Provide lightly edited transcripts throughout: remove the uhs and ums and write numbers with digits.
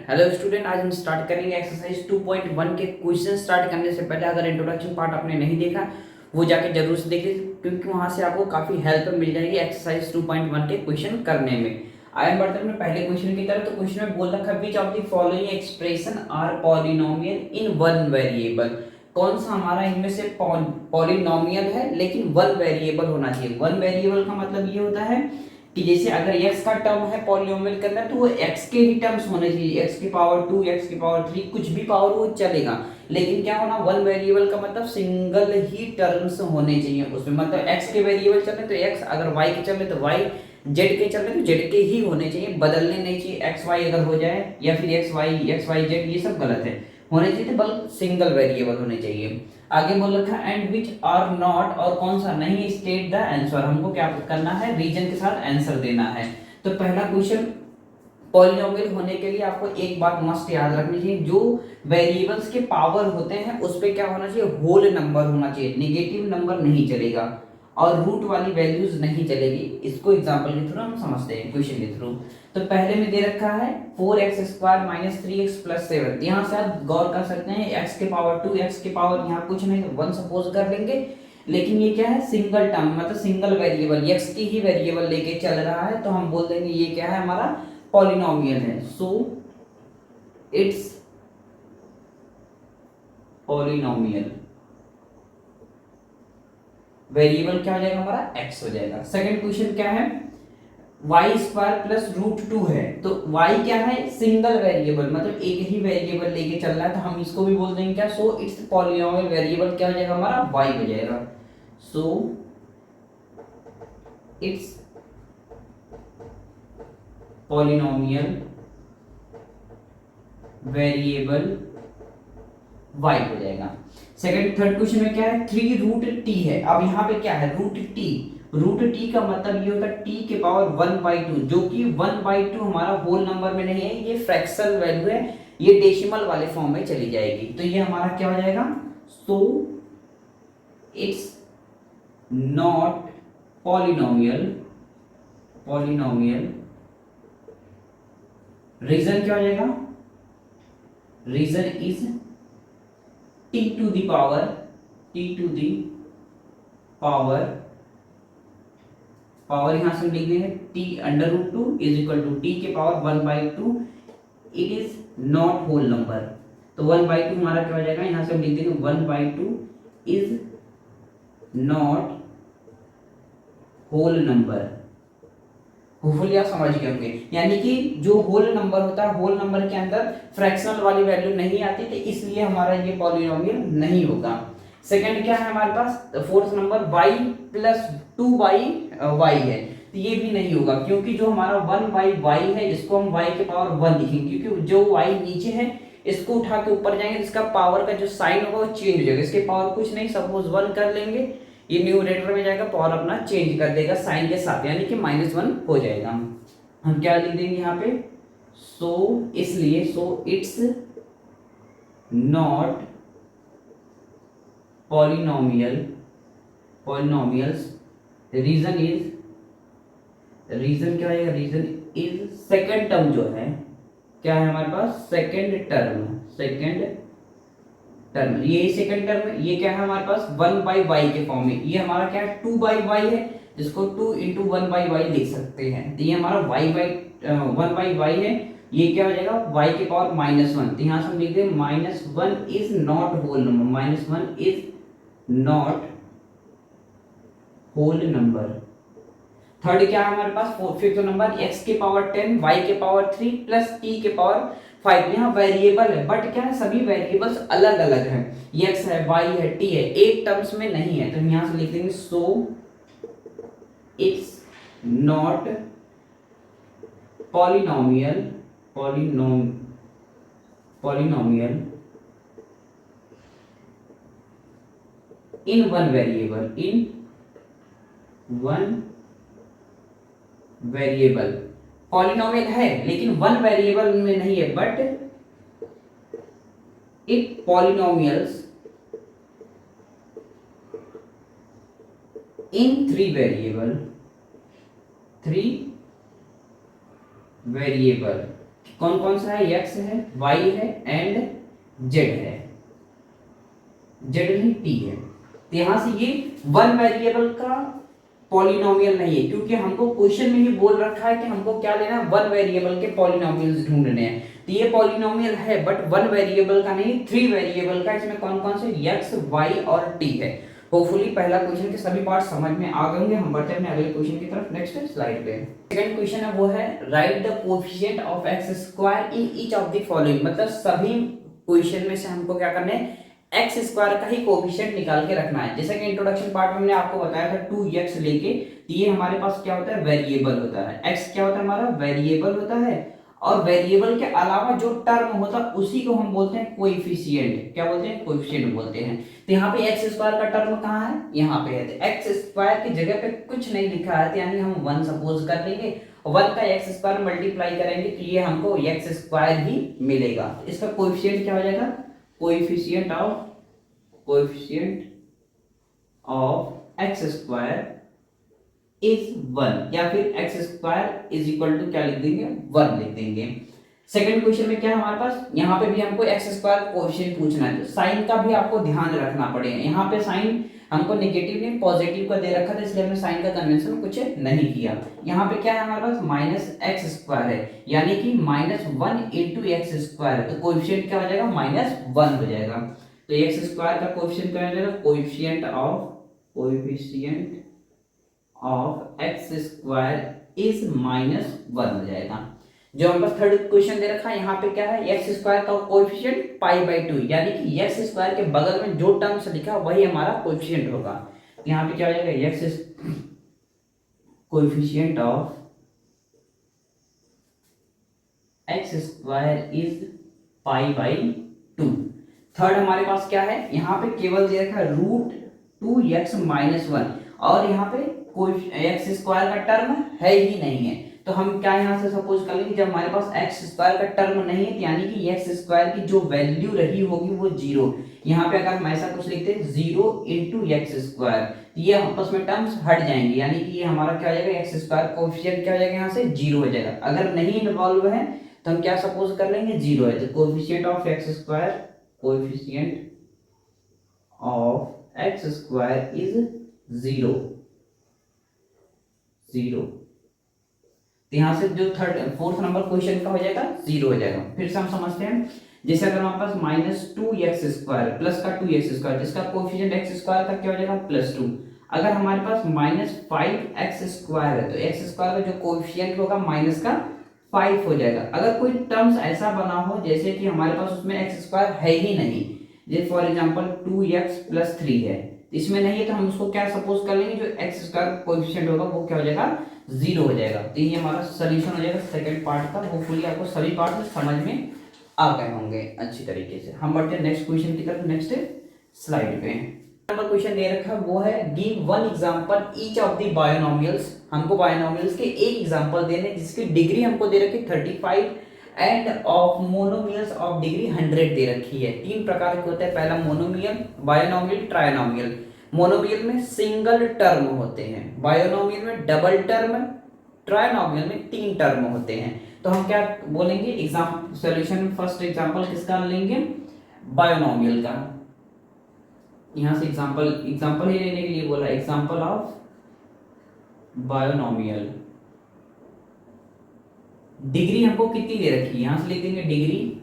Hello student, आज हम start करेंगे एक्सरसाइज 2.1 के क्वेश्चन। स्टार्ट करने से पहले अगर इंट्रोडक्शन पार्ट आपने नहीं देखा वो जाके जरूर से देखिए, क्योंकि वहां से आपको काफी हेल्प मिल जाएगी एक्सरसाइज 2.1 के क्वेश्चन करने में। आगे बढ़ते हैं पहले क्वेश्चन की तरफ। तो क्वेश्चन में बोल रखा है which of the following expression are polynomial in one variable. कौन सा हमारा इनमें से पॉलिनोमियल है लेकिन वन वेरिएबल होना चाहिए। वन वेरिएबल का मतलब ये होता है कि जैसे अगर x का टर्म है पॉलिनोमियल के अंदर तो वो x के ही टर्म्स होने चाहिए, x की पावर 2, x की पावर 3, कुछ भी पावर वो चलेगा। लेकिन क्या होना, वन वेरिएबल का मतलब सिंगल ही टर्म्स होने चाहिए उसमें। मतलब x के वेरिएबल चल रहे तो x, अगर y के चल रहे तो y, z के चल रहे तो z के ही होने चाहिए, बदलने नहीं चाहिए। x y अगर हो जाए या फिर x y z, ये सब गलत है। होने चाहिए तो बल्कि सिंगल वेरिएबल होने चाहिए। आगे बोल रखा है एंड विच आर नॉट, और कौन सा नहीं, स्टेट द आंसर। हमको क्या करना है, रीजन के साथ आंसर देना है। तो पहला क्वेश्चन, पॉलिनोमियल होने के लिए आपको एक बात मस्ट याद रखनी चाहिए, जो वेरिएबल्स के पावर होते हैं उस पे क्या होना चाहिए, होल नंबर होना चाहिए, नेगेटिव नंबर नहीं चलेगा और रूट वाली वैल्यूज नहीं चलेगी। इसको एग्जांपल के थ्रू हम समझते हैं, क्वेश्चन के थ्रू। तो पहले में दे रखा है 4x² - 3x + 7। यहाँ से आप गौर कर सकते हैं x के पावर 2, x के पावर यहाँ कुछ नहीं 1 सपोज कर लेंगे। लेकिन ये क्या है, सिंगल टर्म, मतलब सिंगल वेरिएबल x की ही वेरिएबल लेके चल रहा है, तो हम बोल देंगे ये क्या है, हमारा पॉलिनोमियल है। So it's polynomial. वेरिएबल क्या हो जाएगा, हमारा x हो जाएगा। सेकंड क्वेश्चन क्या है, y² + √2 है। तो y क्या है, सिंगल वेरिएबल, मतलब एक ही वेरिएबल लेके चल रहा है, तो हम इसको भी बोल देंगे क्या, सो इट्स पॉलिनोमियल। वेरिएबल क्या हो जाएगा, हमारा y हो जाएगा। So it's polynomial variable y हो जाएगा। थर्ड क्वेश्चन में क्या है, 3√t है। अब यहाँ पे क्या है, √t का मतलब ये होता है t के पावर 1/2, जो कि 1/2 हमारा होल नंबर में नहीं है, ये फ्रैक्शनल वैल्यू है, ये डेसिमल वाले फॉर्म में चली जाएगी। तो ये हमारा क्या हो जाएगा, so it's not polynomial. Reason क्या हो जाएगा, reason is t to the power power यहां से हम लिख देंगे t√2 = t के power 1/2। It is not whole number, तो 1/2 हमारा क्या हो जाएगा, यहां से हम लिख देंगे 1/2 is not whole number. Hopefully आप समझ गए होंगे, यानी कि जो होल नंबर होता है, होल नंबर के अंदर फ्रैक्शनल वाली वैल्यू नहीं आती, तो इसलिए हमारा ये पॉलिनोमियल नहीं होगा। सेकंड क्या है हमारे पास, फोर्थ नंबर y + 2y है, तो ये भी नहीं होगा, क्योंकि जो हमारा 1/y है इसको हम y के पावर 1 लिखेंगे, क्योंकि जो y नीचे है इसको उठा के ऊपर जाएंगे, इसका पावर का जो साइन होगा वो चेंज हो जाएगा। इसके पावर कुछ नहीं, सपोज 1 कर लेंगे, ये न्यूमरेटर में जाएगा, पावर अपना चेंज कर देगा साइन के साथ, यानी कि -1 हो जाएगा। हम क्या लिख देंगे यहाँ पे, सो इसलिए so it's not polynomials. Reason क्या है, रीजन इज सेकंड टर्म जो है, क्या है हमारे पास, सेकंड टर्म, ये सेकंड टर्म है, ये क्या है हमारे पास 1/y के फॉर्म में, ये हमारा क्या है 2/y है, जिसको 2 × 1/y लिख सकते हैं। तो ये हमारा 1/y है, ये क्या हो जाएगा y के पावर -1। तो यहाँ से हम लिख दें -1 is not whole number, -1 is not whole number. Third क्या है हमारे पास, फिफ्थ नंबर, x के पावर 10, y के पावर 3 प्लस t के पावर 5। यहाँ वेरिएबल है, बट क्या है, सभी वेरिएबल्स अलग अलग हैं, x है, y है, t है, एक टर्म्स में नहीं है। तो हम यहाँ से लिख देंगे सो it's not polynomial in one variable. Polynomial है लेकिन वन वेरिएबल में नहीं है, but it polynomials in three variable कौन कौन सा है, x है, y है एंड z है, z नहीं t है। तो यहाँ से ये वन वेरिएबल का पॉलिनोमियल नहीं है, क्योंकि हमको क्वेश्चन में ही बोल रखा है कि हमको क्या लेना है, वन वेरिएबल के पॉलिनोमियल्स ढूंढने हैं। तो ये पॉलिनोमियल है बट वन वेरिएबल का नहीं, थ्री वेरिएबल का। इसमें कौन कौन से, x, y और t है। होपफुली पहला क्वेश्चन के सभी पार्ट समझ में आ गए होंगे। हम बढ़ते हैं अपने अगले क्वेश्चन की तरफ। नेक्स्ट स्लाइड पे सेकंड क्वेश्चन है, वो है right the coefficient of x square in each of the following. मतलब सभी क्वेश्चन में से हमको क्या करना है, एक्स स्क्वायर का ही कोएफिशिएंट निकाल के रखना है। जैसे कि इंट्रोडक्शन पार्ट में हमने आपको बताया था 2x लेके, तो ये हमारे पास क्या होता है, वेरिएबल होता है। x क्या होता है हमारा, वेरिएबल होता है। और वेरिएबल के अलावा जो टर्म होता है उसी को हम बोलते हैं कोएफिशिएंट। क्या बोलते हैं, कोएफिशिएंट बोलते हैं। तो यहाँ पे एक्स स्क्वायर का टर्म कहाँ है, यहाँ पे है। तो एक्स स्क्वायर की जगह पे कुछ नहीं लिखा है, तो यानी हम 1 सपोज कर लेंगे, 1 का एक्स स्क्वायर मल्टीप्लाई करेंगे तो ये हमको एक्स स्क्वायर ही मिलेगा। इसका कोएफिशिएंट क्या हो जाएगा, coefficient of x square is 1, या फिर x square is equal to क्या लिख देंगे, 1 लिख देंगे। सेकंड क्वेश्चन में क्या है हमारे पास, यहाँ पे भी हमको एक्स स्क्वायर कोएफिशिएंट पूछना है, तो साइन का भी आपको ध्यान रखना पड़ेगा। यहाँ पे साइन हमको नेगेटिव नहीं पॉजिटिव का दे रखा था, इसलिए हमने साइन का कन्वेंशन कुछ नहीं किया। यहाँ पे क्या है हमारे पास, माइनस एक्स स्क्वायर है, यानी कि -1 इंटू एक्स स्क्वायर, तो कोएफिशिएंट क्या हो जाएगा, -1 हो जाएगा। तो एक्स स्क्वायर का कोएफिशिएंट क्या हो जाएगा, coefficient of x square is -1 हो जाएगा। जो हम पास थर्ड क्वेश्चन दे रखा है, यहाँ पे क्या है, एक्स स्क्वायर का कोएफिशिएंट π/2, यानी कि एक्स स्क्वायर के बगल में जो टर्म्स लिखा वही हमारा कोएफिशिएंट होगा। तो यहाँ पे क्या हो जाएगा, x coefficient of x square is π/2। Third हमारे पास क्या है, यहाँ पे केवल दे रखा है √2x-1, और यहाँ पे कोई एक्स स्क्वायर का टर्म है ही नहीं है। तो हम क्या यहाँ से सपोज कर लेंगे, जब हमारे पास एक्स स्क्वायर का टर्म नहीं है, यानी कि एक्स स्क्वायर की जो वैल्यू रही होगी वो 0। यहाँ पे अगर हम ऐसा कुछ लिखते हैं 0 इंटू एक्स स्क्वायर, तो ये आपस में टर्म्स हट जाएंगे, यानी कि ये हमारा क्या हो जाएगा, एक्स स्क्वायर कोएफिशिएंट क्या हो जाएगा, यहाँ से 0 हो जाएगा। अगर नहीं इन्वॉल्व है तो हम क्या सपोज कर लेंगे, 0 है। तो coefficient of x square is 0। तो यहाँ से जो फोर्थ नंबर क्वेश्चन का हो जाएगा 0 हो जाएगा। फिर से हम समझते हैं, जैसे अगर हमारे पास -2x² प्लस का 2x², जिसका कोएफिशिएंट एक्स स्क्वायर का क्या हो जाएगा, +2। अगर हमारे पास -5x² है तो एक्स स्क्वायर का जो कोएफिशिएंट होगा माइनस का 5 हो जाएगा। अगर कोई टर्म्स ऐसा बना हो जैसे कि हमारे पास उसमें एक्स स्क्वायर है ही नहीं, जैसे फॉर एग्जांपल 2x + 3 है, इसमें नहीं है, तो हम उसको क्या सपोज कर लेंगे, जो एक्स स्क्वायर कोएफिशिएंट होगा वो क्या हो जाएगा, 0 हो जाएगा। तो ये हमारा सॉल्यूशन हो जाएगा सेकंड पार्ट का। होपफुली आपको सभी पार्ट समझ में आ गए होंगे अच्छी तरीके से। हम बढ़ते हैं नेक्स्ट क्वेश्चन की तरफ, नेक्स्ट स्लाइड पे। नंबर क्वेश्चन दे रखा है, वो है give one example each of the binomials. हमको बायनोमियल्स के एक एग्जांपल देने जिसकी डिग्री हमको दे रखी 35 end of monomials of degree 100 दे रखी है। 3 प्रकार के होते हैं, पहला मोनोमियल, बायनोमियल, ट्रायनोमियल। मोनोमियल में सिंगल टर्म होते हैं, बायनोमियल में डबल टर्म, ट्रायनोमियल में 3 टर्म होते हैं। तो हम क्या बोलेंगे, एग्जांपल सॉल्यूशन में फर्स्ट एग्जांपल किसका लेंगे, बायनोमियल का। यहां से एग्जांपल ही लेने के लिए बोला, एग्जांपल ऑफ बायनोमियल। डिग्री हमको कितनी दे रखी है, यहां से लिख देंगे डिग्री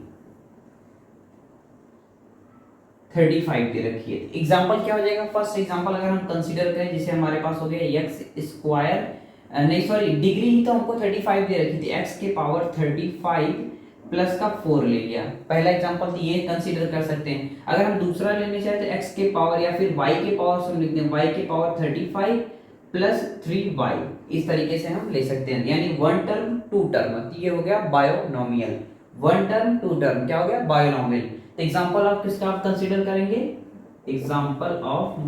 35 दे रखी है। एग्जांपल क्या हो जाएगा, फर्स्ट एग्जांपल अगर हम कंसीडर करें, जिसे हमारे पास हो गया डिग्री ही तो हमको 35 दे रखी थी, x के पावर 35 प्लस का 4 ले लिया। पहला एग्जांपल तो ये कंसीडर कर सकते हैं। अगर हम दूसरा लेने चाहे तो x के पावर या फिर y के पावर से लिख दें, y के पावर 35 प्लस 3y, इस तरीके से हम ले सकते हैं, यानी 1 टर्म 2 टर्म। तो ये हो गया बायोनोमियल, 1 टर्म 2 टर्म क्या हो गया, बायोनोमियल। तो एग्जांपल ऑफ किसका आप कंसीडर करेंगे, एग्जांपल ऑफ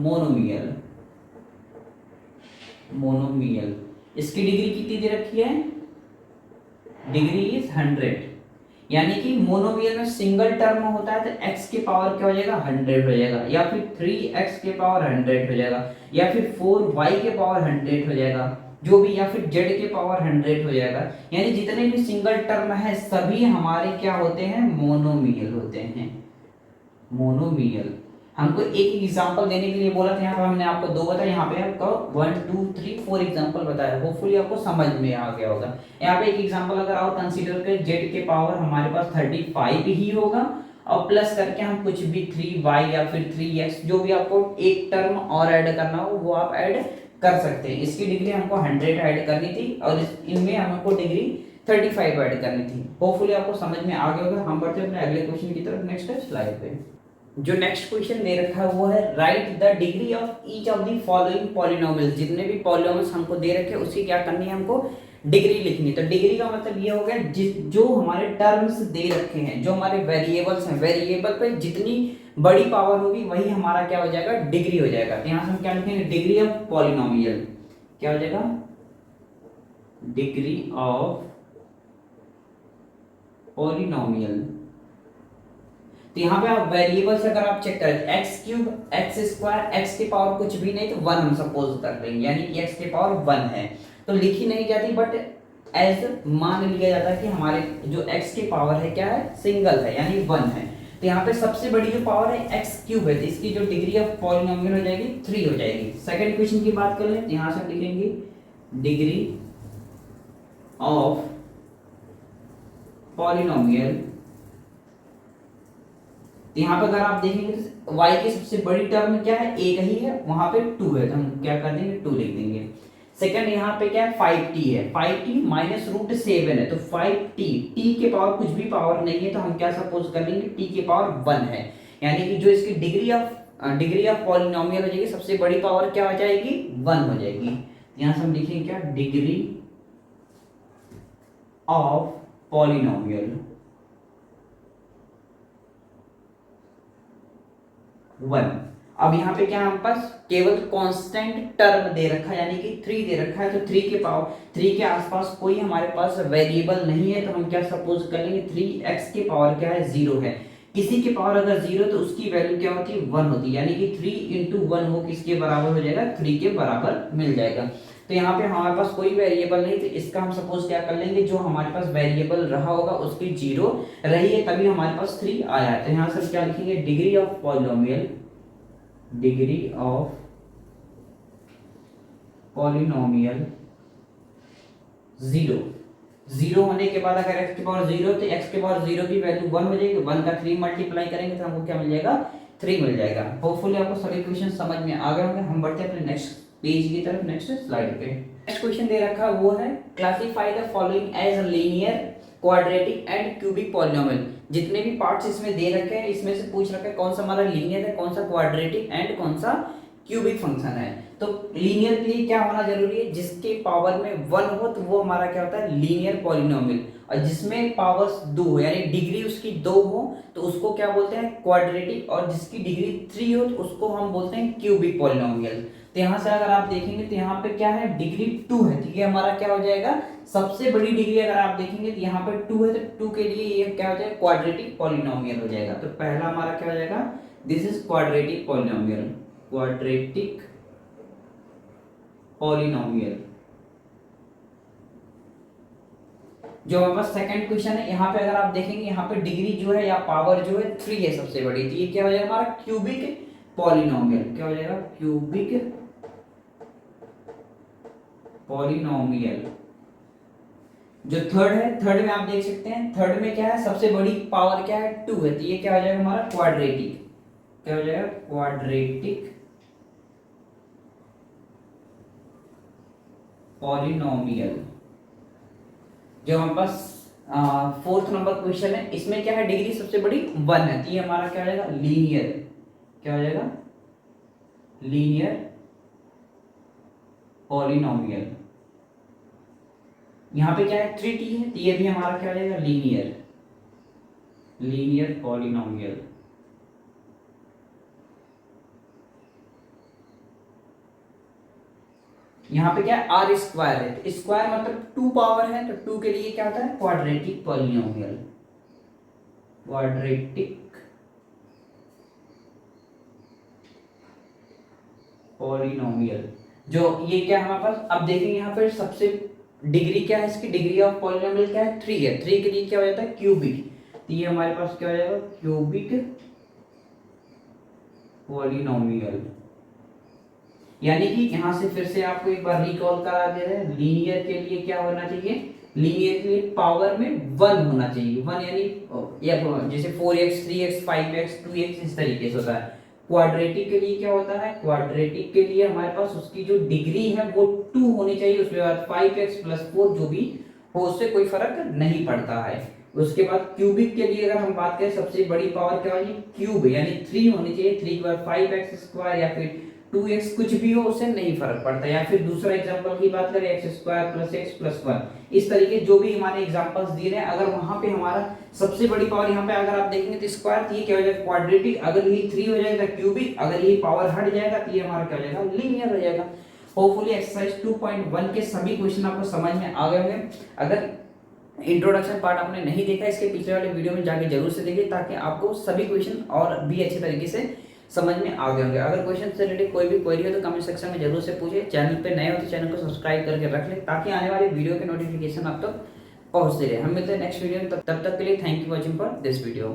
मोनोमियल। इसकी डिग्री कितनी दे रखी है, डिग्री इज 100, यानी कि मोनोमियल में सिंगल टर्म होता है तो x के पावर क्या हो जाएगा, 100 हो जाएगा, या फिर 3x के पावर 100 हो जाएगा, या फिर 4y के पावर 100 हो जाएगा। जो भी, या फिर जेड के पावर 100 हो जाएगा। यानी जितने भी सिंगल टर्म है सभी हमारे क्या होते हैं, मोनोमियल होते हैं, मोनोमियल। हमको एक एग्जांपल देने के लिए बोला था, यहाँ पर हमने आपको दो बताया, यहाँ पे आपको 1 2 3 4 एग्जांपल बताया, होपफुली आपको समझ में आ गया होगा। यहाँ पे एक एग्जांपल अगर आप कंसीडर करें, जेड के पावर हमारे पास 35 ही होगा, और प्लस करके हम कुछ भी 3y या फिर 3x, जो भी आपको एक टर्म और ऐड करना हो वो आप ऐड कर सकते हैं। इसकी डिग्री हमको 100 ऐड करनी थी, और इनमें हमको डिग्री 35 ऐड करनी थी। होपफुली आपको समझ में आ गया होगा। हम बढ़ते हैं अपने अगले क्वेश्चन की तरफ, नेक्स्ट स्लाइड पे। जो नेक्स्ट क्वेश्चन दे रखा है वो है, right the degree of each of the following polynomials. जितने भी पॉलिनोमियल्स हमको दे रखे हैं उसकी क्या करनी है, हमको डिग्री लिखनी। तो डिग्री का मतलब ये हो गया जो हमारे टर्म्स दे रखे हैं, जो हमारे वेरिएबल्स हैं, वेरिएबल पे जितनी बड़ी पावर होगी वही हमारा क्या हो जाएगा, डिग्री हो जाएगा। तो यहाँ से हम क्या लिखेंगे, डिग्री ऑफ पॉलिनोमियल, क्या हो जाएगा, डिग्री ऑफ पॉलिनोमियल। तो यहाँ पे आप वेरिएबल्स अगर आप चेक करें, x cube, x square, x की पावर कुछ भी नहीं तो 1 हम सपोज कर लेंगे, यानी कि एक्स की पावर 1 है, तो लिखी नहीं जाती, बट एज मान लिया जाता है कि हमारे जो एक्स की पावर है क्या है, सिंगल है, यानी 1 है। तो यहाँ पे सबसे बड़ी जो पावर है एक्स क्यूब है, तो इसकी जो डिग्री ऑफ पॉलिनोमियल हो जाएगी 3 हो जाएगी। सेकंड क्वेश्चन की बात कर लें, यहाँ से हम लिखेंगे डिग्री ऑफ पॉलिनोमियल। यहाँ पे अगर आप देखेंगे तो y की सबसे बड़ी टर्म क्या है, एक ही है, वहां पे 2 है, तो हम क्या कर देंगे, 2 लिख देंगे। सेकंड यहाँ पे क्या है, 5t है, 5t माइनस रूट 7 है, तो 5t, t के पावर कुछ भी पावर नहीं है, तो हम क्या सपोज कर लेंगे, t के पावर 1 है। यानी कि जो इसकी डिग्री ऑफ पॉलिनोमियल हो जाएगी, सबसे बड़ी पावर क्या हो जाएगी, 1 हो जाएगी। यहाँ से हम लिखेंगे क्या, डिग्री ऑफ पॉलिनोमियल 1। अब यहाँ पे क्या हमारे पास केवल कांस्टेंट टर्म दे रखा है, यानी कि 3 दे रखा है, तो 3 के पावर 3 के आसपास कोई हमारे पास वेरिएबल नहीं है, तो हम क्या सपोज कर लेंगे, 3x की पावर क्या है, 0 है। किसी की पावर अगर 0 तो उसकी वैल्यू क्या होती है, 1 होती है, यानी कि 3 इंटू 1 वो किसके बराबर हो जाएगा, 3 के बराबर मिल जाएगा। तो यहाँ पे हमारे पास कोई वेरिएबल नहीं, तो इसका हम सपोज क्या कर लेंगे, जो हमारे पास वेरिएबल रहा होगा उसकी 0 रही है, तभी हमारे पास 3 आया है। तो यहाँ से क्या लिखेंगे, degree of polynomial, degree of polynomial 0। 0 होने के बाद अगर x की पावर 0 तो x के पावर 0 की वैल्यू 1 हो जाएगी, 1 का 3 मल्टीप्लाई करेंगे तो हमको क्या मिल जाएगा, 3 मिल जाएगा। होपफुली आपको सभी क्वेश्चन समझ में आ गए होंगे। हम बढ़ते हैं अपने नेक्स्ट पेज की तरफ, नेक्स्ट स्लाइड पे। नेक्स्ट क्वेश्चन दे रखा वो है, classify the following as linear, quadratic and cubic polynomial. जितने भी पार्ट्स इसमें दे रखे हैं, इसमें से पूछ रखा है कौन सा हमारा लीनियर है, कौन सा क्वाड्रेटिक एंड कौन सा क्यूबिक फंक्शन है। तो लीनियर के लिए क्या होना जरूरी है, जिसके पावर में 1 हो तो वो हमारा क्या होता है, लीनियर पॉलिनोमियल। और जिसमें पावर्स 2 हो, यानी डिग्री उसकी 2 हो, तो उसको क्या बोलते हैं, क्वाड्रेटिक। और जिसकी डिग्री 3 हो तो उसको हम बोलते हैं क्यूबिक पॉलिनोमियल। तो यहाँ से अगर आप देखेंगे तो यहाँ पे क्या है, डिग्री 2 है, तो ये हमारा क्या हो जाएगा, सबसे बड़ी डिग्री अगर आप देखेंगे तो यहाँ पे 2 है, तो 2 के लिए ये क्या हो जाएगा, क्वाड्रेटिक पॉलिनोमियल हो जाएगा। तो पहला हमारा क्या हो जाएगा, this is quadratic polynomial, quadratic polynomial. जो हमारे पास सेकंड क्वेश्चन है, यहाँ पे अगर आप देखेंगे, यहाँ पे डिग्री जो है या पावर जो है 3 है सबसे बड़ी, तो ये क्या हो जाएगा हमारा क्यूबिक पॉलिनोमियल, क्या हो जाएगा, क्यूबिक पॉलिनोमियल। जो थर्ड है, थर्ड में आप देख सकते हैं, थर्ड में क्या है, सबसे बड़ी पावर क्या है, 2 है, तो ये क्या हो जाएगा हमारा क्वाड्रेटिक, क्या हो जाएगा, क्वाड्रेटिक पॉलिनोमियल। जो हमारे पास फोर्थ नंबर क्वेश्चन है, इसमें क्या है, डिग्री सबसे बड़ी 1 है, तो ये हमारा क्या हो जाएगा, लीनियर, क्या हो जाएगा, लीनियर पॉलिनोमियल। यहाँ पे क्या है, 3t है, तो ये भी हमारा क्या हो जाएगा, लीनियर, लीनियर पॉलिनोमियल। यहाँ पे क्या है, आर स्क्वायर है, तो स्क्वायर मतलब 2 पावर है, तो 2 के लिए क्या होता है, क्वाड्रेटिक पॉलिनोमियल, क्वाड्रेटिक पॉलिनोमियल। जो ये क्या है हमारे पास, अब देखेंगे यहाँ पर सबसे डिग्री क्या है इसकी, डिग्री ऑफ पॉलिनोमियल क्या है 3 है, 3 के लिए क्या हो जाता है क्यूबिक, तो ये हमारे पास क्या हो जाएगा क्यूबिक पॉलिनोमियल। यानी कि यहां से फिर से आपको एक बार रिकॉल करा दे रहे हैं, लीनियर के लिए क्या होना चाहिए, लीनियर के लिए पावर में 1 होना चाहिए, 1 यानी जैसे 4x 3x 5x 2x इस तरीके से होता है। क्वाड्रेटिक के लिए क्या होता है, क्वाड्रेटिक के लिए हमारे पास उसकी जो डिग्री है वो 2 होनी चाहिए, उसके बाद 5x + 4 जो भी हो उससे कोई फर्क नहीं पड़ता है। उसके बाद क्यूबिक के लिए अगर हम बात करें सबसे बड़ी पावर क्या होगी क्यूब, यानी 3 होनी चाहिए, 3 के बाद 5x² या फिर 2x कुछ भी हो उससे नहीं फर्क पड़ता। या फिर दूसरा एग्जांपल की बात करें x² + x + 1, इस तरीके जो भी हमारे एग्जांपल्स दिए हैं, अगर वहां पे हमारा सबसे बड़ी पावर यहाँ पे अगर आप देखेंगे तो स्क्वायर, तो ये क्या हो जाएगा क्वाड्रेटिक, अगर ये 3 हो जाएगा क्यूबिक, अगर ये पावर हट जाएगा तो ये हमारा क्या हो जाएगा लीनियर हो जाएगा। होपफुली एक्सरसाइज 2.1 के सभी क्वेश्चन आपको समझ में आ गए होंगे। अगर इंट्रोडक्शन पार्ट आपने नहीं देखा इसके पिछले वाले वीडियो में जाके जरूर से देखिए, ताकि आपको सभी क्वेश्चन और भी अच्छे तरीके से समझ में आ गए होंगे। अगर क्वेश्चन से रिलेटेड कोई भी क्वेरी हो तो कमेंट सेक्शन में जरूर से पूछिए। चैनल पे नए हो तो चैनल को सब्सक्राइब करके रख ले, ताकि आने वाले वीडियो के नोटिफिकेशन आप तक पहुंचते रहे। हम मिलते हैं नेक्स्ट वीडियो में, तब तक के लिए thank you watching for this video.